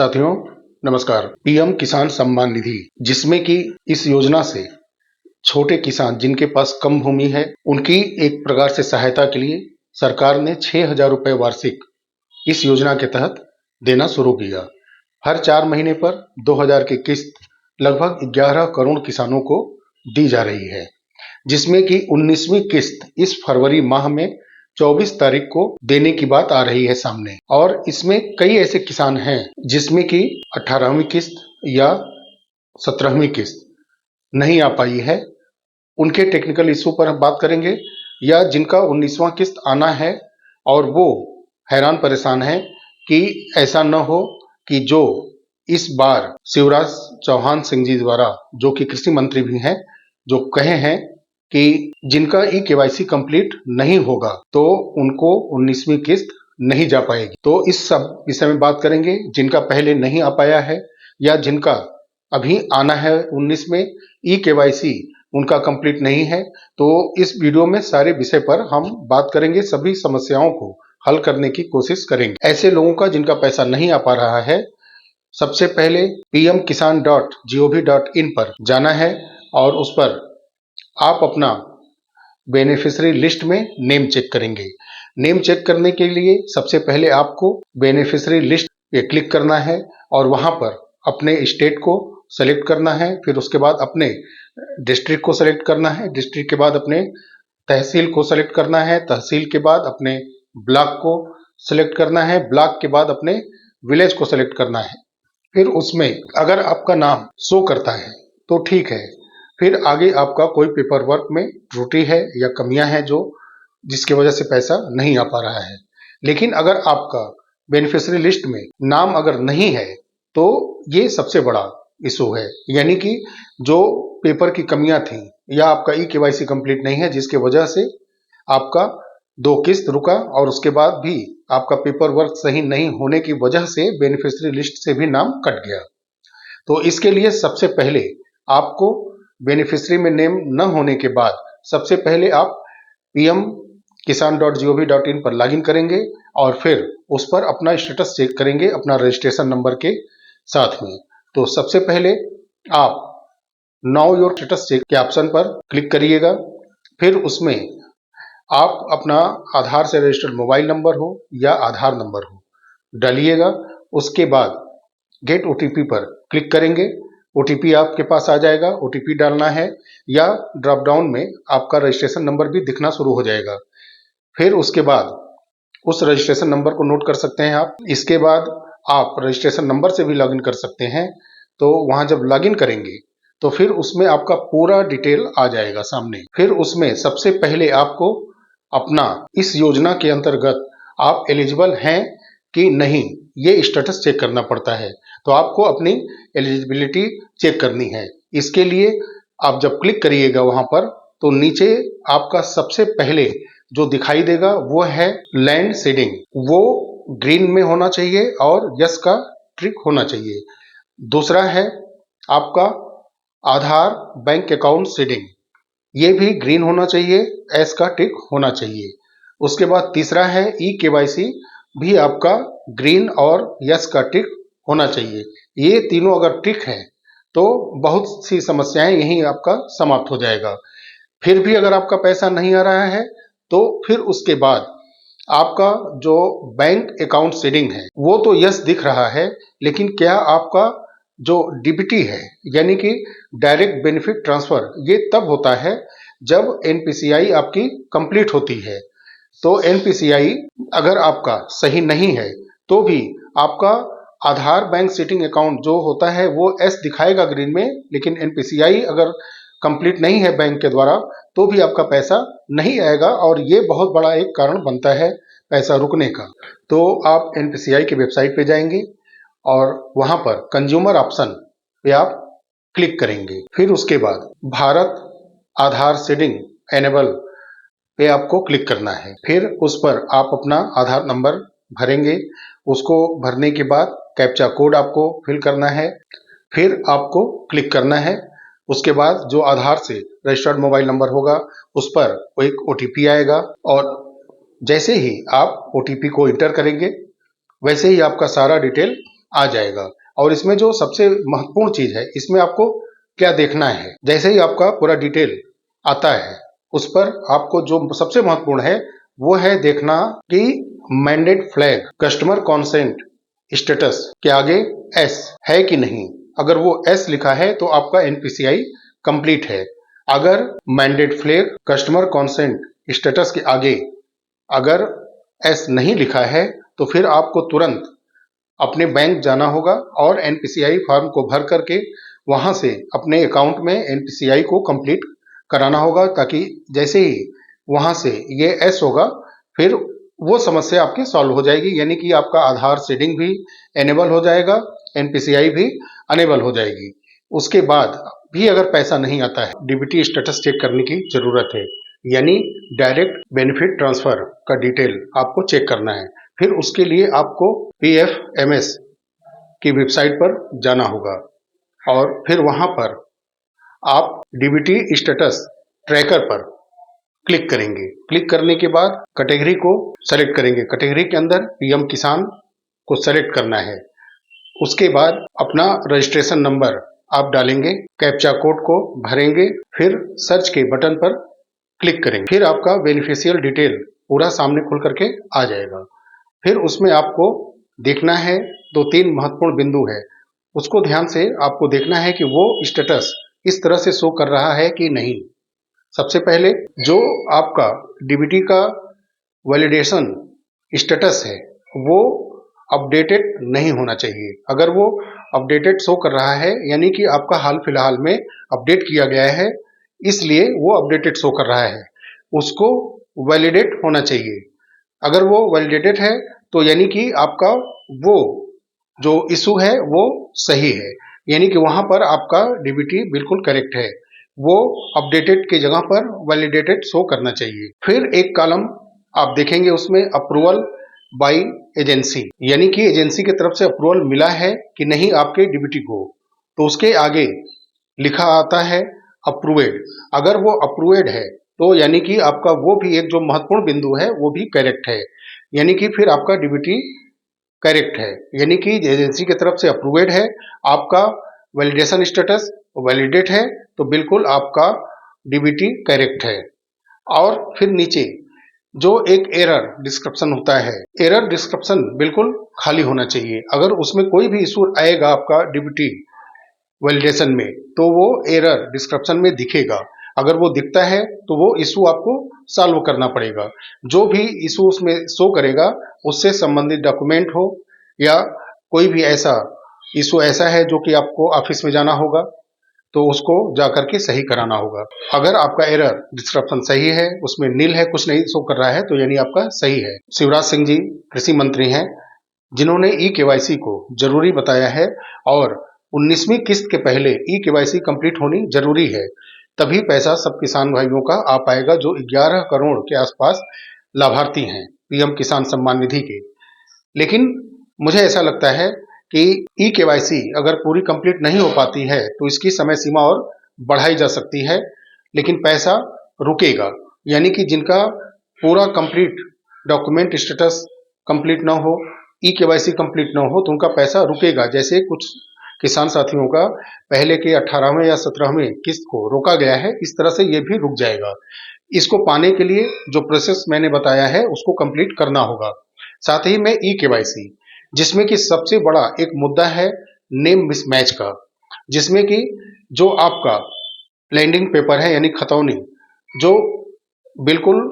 साथियों नमस्कार। पीएम किसान सम्मान निधि, जिसमें कि इस योजना से छोटे किसान जिनके पास कम भूमि है उनकी एक प्रकार से सहायता के लिए सरकार ने 6,000 रुपए वार्षिक इस योजना के तहत देना शुरू किया। हर 4 महीने पर 2,000 की किस्त लगभग 11 करोड़ किसानों को दी जा रही है, जिसमें कि 19वीं किस्त इस फरवरी माह में 24 तारीख को देने की बात आ रही है सामने। और इसमें कई ऐसे किसान हैं जिसमें कि 18वीं किस्त या 17वीं किस्त नहीं आ पाई है। उनके टेक्निकल इशू पर हम बात करेंगे, या जिनका 19वां किस्त आना है और वो हैरान परेशान है कि ऐसा न हो कि जो इस बार शिवराज चौहान सिंह जी द्वारा, जो कि कृषि मंत्री भी हैं, जो कहे हैं कि जिनका ई-केवाईसी कंप्लीट नहीं होगा तो उनको 19वीं किस्त नहीं जा पाएगी। तो इस सब विषय में बात करेंगे। जिनका पहले नहीं आ पाया है या जिनका अभी आना है 19 में, ई-केवाईसी उनका कंप्लीट नहीं है, तो इस वीडियो में सारे विषय पर हम बात करेंगे। सभी समस्याओं को हल करने की कोशिश करेंगे। ऐसे लोगों का जिनका पैसा नहीं आ पा रहा है, सबसे पहले pmkisan.gov.in पर जाना है और उस पर आप अपना बेनिफिशियरी लिस्ट में नेम चेक करेंगे। नेम चेक करने के लिए सबसे पहले आपको बेनिफिशियरी लिस्ट पे क्लिक करना है और वहां पर अपने स्टेट को सेलेक्ट करना है। फिर उसके बाद अपने डिस्ट्रिक्ट को सेलेक्ट करना है। डिस्ट्रिक्ट के बाद अपने तहसील को सेलेक्ट करना है। तहसील के बाद अपने ब्लॉक को सेलेक्ट करना है। ब्लॉक के बाद अपने विलेज को सेलेक्ट करना है। फिर उसमें अगर आपका नाम शो करता है तो ठीक है। फिर आगे आपका कोई पेपर वर्क में त्रुटि है या कमियां हैं जो जिसकी वजह से पैसा नहीं आ पा रहा है। लेकिन अगर आपका बेनिफिशियरी लिस्ट में नाम अगर नहीं है तो ये सबसे बड़ा इशू है, यानी कि जो पेपर की कमियां थी या आपका ई-केवाईसी कंप्लीट नहीं है, जिसके वजह से आपका 2 किस्त रुका और उसके बाद भी आपका पेपर वर्क सही नहीं होने की वजह से बेनिफिशियरी लिस्ट से भी नाम कट गया। तो इसके लिए सबसे पहले आपको बेनिफिशियरी में नेम न होने के बाद सबसे पहले आप pmkisan.gov.in पर लॉगिन करेंगे और फिर उस पर अपना स्टेटस चेक करेंगे अपना रजिस्ट्रेशन नंबर के साथ में। तो सबसे पहले आप नाउ योर स्टेटस चेक के ऑप्शन पर क्लिक करिएगा। फिर उसमें आप अपना आधार से रजिस्टर्ड मोबाइल नंबर हो या आधार नंबर हो डालिएगा। उसके बाद गेट ओटीपी पर क्लिक करेंगे। ओटीपी आपके पास आ जाएगा, ओटीपी डालना है या ड्रॉप डाउन में आपका रजिस्ट्रेशन नंबर भी दिखना शुरू हो जाएगा। फिर उसके बाद उस रजिस्ट्रेशन नंबर को नोट कर सकते हैं आप। इसके बाद आप रजिस्ट्रेशन नंबर से भी लॉगिन कर सकते हैं। तो वहां जब लॉगिन करेंगे तो फिर उसमें आपका पूरा डिटेल आ जाएगा सामने। फिर उसमें सबसे पहले आपको अपना इस योजना के अंतर्गत आप एलिजिबल हैं कि नहीं, ये स्टेटस चेक करना पड़ता है। तो आपको अपनी एलिजिबिलिटी चेक करनी है। इसके लिए आप जब क्लिक करिएगा वहां पर तो नीचे आपका सबसे पहले जो दिखाई देगा वो है लैंड सीडिंग। वो ग्रीन में होना चाहिए और यस का टिक होना चाहिए। दूसरा है आपका आधार बैंक अकाउंट सीडिंग, ये भी ग्रीन होना चाहिए, एस का टिक होना चाहिए। उसके बाद तीसरा है ई-केवाईसी, भी आपका ग्रीन और यस का टिक होना चाहिए। ये तीनों अगर टिक है तो बहुत सी समस्याएं यहीं आपका समाप्त हो जाएगा। फिर भी अगर आपका पैसा नहीं आ रहा है तो फिर उसके बाद आपका जो बैंक अकाउंट सीडिंग है वो तो यस दिख रहा है, लेकिन क्या आपका जो डीबीटी है यानी कि डायरेक्ट बेनिफिट ट्रांसफर, ये तब होता है जब एनपीसीआई आपकी कंप्लीट होती है। तो एनपीसीआई अगर आपका सही नहीं है तो भी आपका आधार बैंक सीटिंग अकाउंट जो होता है वो एस दिखाएगा ग्रीन में, लेकिन एनपीसीआई अगर कंप्लीट नहीं है बैंक के द्वारा तो भी आपका पैसा नहीं आएगा और ये बहुत बड़ा एक कारण बनता है पैसा रुकने का। तो आप एनपीसीआई की वेबसाइट पे जाएंगे और वहां पर कंज्यूमर ऑप्शन पे आप क्लिक करेंगे। फिर उसके बाद भारत आधार सीडिंग एनेबल पे आपको क्लिक करना है। फिर उस पर आप अपना आधार नंबर भरेंगे। उसको भरने के बाद कैप्चा कोड आपको फिल करना है। फिर आपको क्लिक करना है। उसके बाद जो आधार से रजिस्टर्ड मोबाइल नंबर होगा उस पर एक ओटीपी आएगा और जैसे ही आप ओटीपी को इंटर करेंगे वैसे ही आपका सारा डिटेल आ जाएगा। और इसमें जो सबसे महत्वपूर्ण चीज है, इसमें आपको क्या देखना है, जैसे ही आपका पूरा डिटेल आता है उस पर आपको जो सबसे महत्वपूर्ण है वो है देखना कि mandate flag customer consent status के आगे एस है कि नहीं। अगर वो एस लिखा है तो आपका एनपीसीआई कंप्लीट है। अगर mandate flag customer consent status के आगे अगर एस नहीं लिखा है तो फिर आपको तुरंत अपने बैंक जाना होगा और एनपीसीआई फॉर्म को भर करके वहां से अपने अकाउंट में एनपीसीआई को कंप्लीट कराना होगा, ताकि जैसे ही वहां से ये एस होगा फिर वो समस्या आपकी सॉल्व हो जाएगी, यानी कि आपका आधार सीडिंग भी एनेबल हो जाएगा, एनपीसीआई भी अनेबल हो जाएगी। उसके बाद भी अगर पैसा नहीं आता है, डीबीटी स्टेटस चेक करने की जरूरत है, यानी डायरेक्ट बेनिफिट ट्रांसफर का डिटेल आपको चेक करना है। फिर उसके लिए आपको पीएफएमएस की वेबसाइट पर जाना होगा और फिर वहां पर आप डीबीटी स्टेटस ट्रैकर पर क्लिक करेंगे। क्लिक करने के बाद कैटेगरी को सेलेक्ट करेंगे। कैटेगरी के अंदर पीएम किसान को सेलेक्ट करना है। उसके बाद अपना रजिस्ट्रेशन नंबर आप डालेंगे, कैप्चा कोड को भरेंगे, फिर सर्च के बटन पर क्लिक करेंगे। फिर आपका बेनिफिशियल डिटेल पूरा सामने खुल करके आ जाएगा। फिर उसमें आपको देखना है 2-3 महत्वपूर्ण बिंदु है, उसको ध्यान से आपको देखना है कि वो स्टेटस इस तरह से शो कर रहा है कि नहीं। सबसे पहले जो आपका डीबीटी का वैलिडेशन स्टेटस है वो अपडेटेड नहीं होना चाहिए। अगर वो अपडेटेड शो कर रहा है यानी कि आपका हाल फिलहाल में अपडेट किया गया है, इसलिए वो अपडेटेड शो कर रहा है, उसको वैलिडेट होना चाहिए। अगर वो वैलिडेटेड है तो यानी कि आपका वो जो इशू है वो सही है, यानी कि वहां पर आपका डीबीटी बिल्कुल करेक्ट है। वो अपडेटेड की जगह पर वैलिडेटेड शो करना चाहिए। फिर एक कॉलम आप देखेंगे, उसमें अप्रूवल बाय एजेंसी, यानी कि एजेंसी की तरफ से अप्रूवल मिला है कि नहीं आपके डीबीटी को, तो उसके आगे लिखा आता है अप्रूवेड। अगर वो अप्रूवेड है तो यानी कि आपका वो भी एक जो महत्वपूर्ण बिंदु है वो भी करेक्ट है, यानी कि फिर आपका डीबीटी करेक्ट है, यानी कि एजेंसी की तरफ से अप्रूवेड है, आपका वैलिडेशन स्टेटस वैलिडेट है, तो बिल्कुल आपका डीबीटी करेक्ट है। और फिर नीचे जो एक एरर डिस्क्रिप्शन होता है, एरर डिस्क्रिप्शन बिल्कुल खाली होना चाहिए। अगर उसमें कोई भी इशू आएगा आपका डीबीटी वैलिडेशन में तो वो एरर डिस्क्रिप्शन में दिखेगा। अगर वो दिखता है तो वो इशू आपको सॉल्व करना पड़ेगा। जो भी इशू उसमें शो करेगा उससे संबंधित डॉक्यूमेंट हो या कोई भी ऐसा इशू ऐसा है जो कि आपको ऑफिस में जाना होगा तो उसको जाकर के सही कराना होगा। अगर आपका एरर डिस्क्रिप्शन सही है, उसमें नील है, कुछ नहीं शो कर रहा है, तो यानी आपका सही है। शिवराज सिंह जी कृषि मंत्री हैं, जिन्होंने ई केवाईसी को जरूरी बताया है और 19वीं किस्त के पहले ई केवाईसी कंप्लीट होनी जरूरी है, तभी पैसा सब किसान भाइयों का आ पाएगा जो 11 करोड़ के आसपास लाभार्थी हैं पीएम किसान सम्मान निधि के। लेकिन मुझे ऐसा लगता है कि ई केवाईसी अगर पूरी कंप्लीट नहीं हो पाती है तो इसकी समय सीमा और बढ़ाई जा सकती है, लेकिन पैसा रुकेगा। यानी कि जिनका पूरा कंप्लीट डॉक्यूमेंट स्टेटस कंप्लीट ना हो, ई केवाईसी कंप्लीट ना हो, तो उनका पैसा रुकेगा। जैसे कुछ किसान साथियों का पहले के 18वें या 17वें किस्त को रोका गया है, इस तरह से ये भी रुक जाएगा। इसको पाने के लिए जो प्रोसेस मैंने बताया है उसको कंप्लीट करना होगा। साथ ही में ई केवाईसी, जिसमें कि सबसे बड़ा एक मुद्दा है नेम मिसमैच का, जिसमें कि जो आपका लैंडिंग पेपर है यानी खतौनी, जो बिल्कुल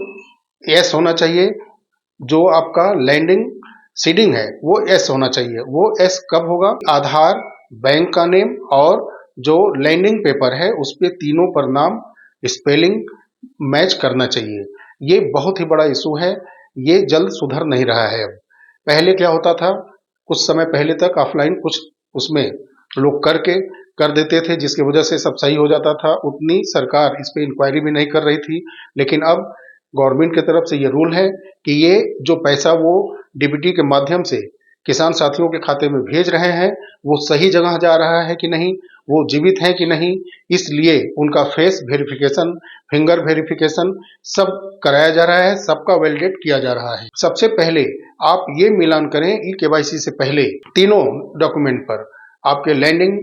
एस होना चाहिए, जो आपका लैंडिंग सीडिंग है वो एस होना चाहिए। वो एस कब होगा? आधार, बैंक का नेम और जो लैंडिंग पेपर है उस पे तीनों पर नाम स्पेलिंग मैच करना चाहिए। ये बहुत ही बड़ा इशू है, ये जल्द सुधर नहीं रहा है। अब पहले क्या होता था, कुछ समय पहले तक ऑफलाइन कुछ उसमें लोग करके कर देते थे, जिसकी वजह से सब सही हो जाता था, उतनी सरकार इस पे इंक्वायरी भी नहीं कर रही थी। लेकिन अब गवर्नमेंट की तरफ से ये रूल है कि ये जो पैसा वो डीबीटी के माध्यम से किसान साथियों के खाते में भेज रहे हैं वो सही जगह जा रहा है कि नहीं, वो जीवित हैं कि नहीं, इसलिए उनका फेस वेरिफिकेशन, फिंगर वेरिफिकेशन सब कराया जा रहा है, सबका वैलिडेट किया जा रहा है। सबसे पहले आप ये मिलान करें ई केवाईसी से पहले तीनों डॉक्यूमेंट पर, आपके लैंडिंग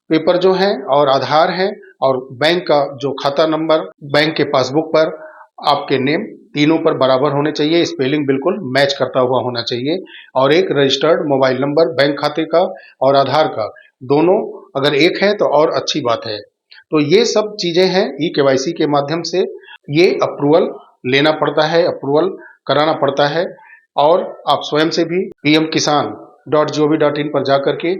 पेपर जो है और आधार है और बैंक का जो खाता नंबर, बैंक के पासबुक पर आपके नेम तीनों पर बराबर होने चाहिए, स्पेलिंग बिल्कुल मैच करता हुआ होना चाहिए, और एक रजिस्टर्ड मोबाइल नंबर बैंक खाते का और आधार का दोनों अगर एक है तो और अच्छी बात है। तो ये सब चीजें हैं ई केवाईसी के माध्यम से ये अप्रूवल लेना पड़ता है, अप्रूवल कराना पड़ता है। और आप स्वयं से भी pmkisan.gov.in पर जाकर के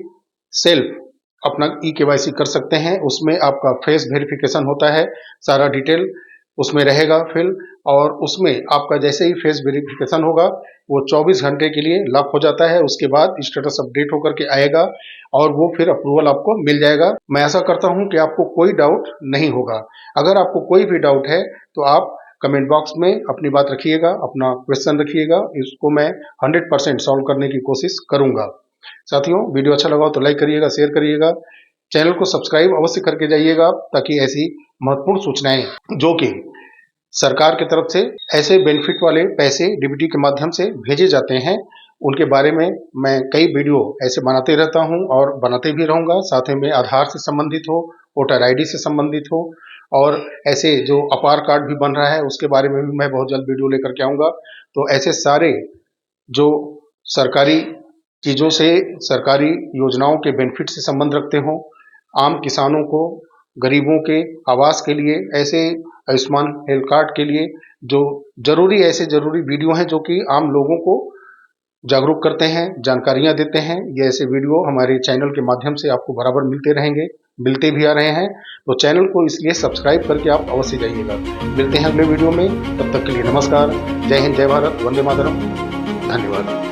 सेल्फ अपना ई केवाईसी कर सकते हैं। उसमें आपका फेस वेरिफिकेशन होता है, सारा डिटेल उसमें रहेगा फिल, और उसमें आपका जैसे ही फेस वेरिफिकेशन होगा वो 24 घंटे के लिए लॉक हो जाता है। उसके बाद स्टेटस अपडेट होकर के आएगा और वो फिर अप्रूवल आपको मिल जाएगा। मैं आशा करता हूं कि आपको कोई डाउट नहीं होगा। अगर आपको कोई भी डाउट है तो आप कमेंट बॉक्स में अपनी बात रखिएगा, अपना क्वेश्चन रखिएगा, इसको मैं 100% सॉल्व करने की कोशिश करूंगा। साथियों, वीडियो अच्छा लगा तो लाइक करिएगा, शेयर करिएगा, चैनल को सब्सक्राइब अवश्य करके जाइएगा, ताकि ऐसी महत्वपूर्ण सूचनाएं जो कि सरकार की तरफ से ऐसे बेनिफिट वाले पैसे डीबीटी के माध्यम से भेजे जाते हैं, उनके बारे में मैं कई वीडियो ऐसे बनाते रहता हूं और बनाते भी रहूंगा। साथ में आधार से संबंधित हो, वोटर आईडी से संबंधित हो, और ऐसे जो अपार कार्ड भी बन रहा है उसके बारे में भी मैं बहुत जल्द वीडियो लेकर के आऊंगा। तो ऐसे सारे जो सरकारी चीजों से, सरकारी योजनाओं के बेनिफिट से संबंध रखते हो, आम किसानों को, गरीबों के आवास के लिए, ऐसे आयुष्मान हेल्थ कार्ड के लिए जो जरूरी ऐसे जरूरी वीडियो हैं जो कि आम लोगों को जागरूक करते हैं, जानकारियां देते हैं, ये ऐसे वीडियो हमारे चैनल के माध्यम से आपको बराबर मिलते रहेंगे, मिलते भी आ रहे हैं। तो चैनल को इसलिए सब्सक्राइब करके आप अवश्य जाइएगा। मिलते हैं अगले वीडियो में, तब तक के लिए नमस्कार। जय हिंद, जय भारत, वंदे मातरम, धन्यवाद।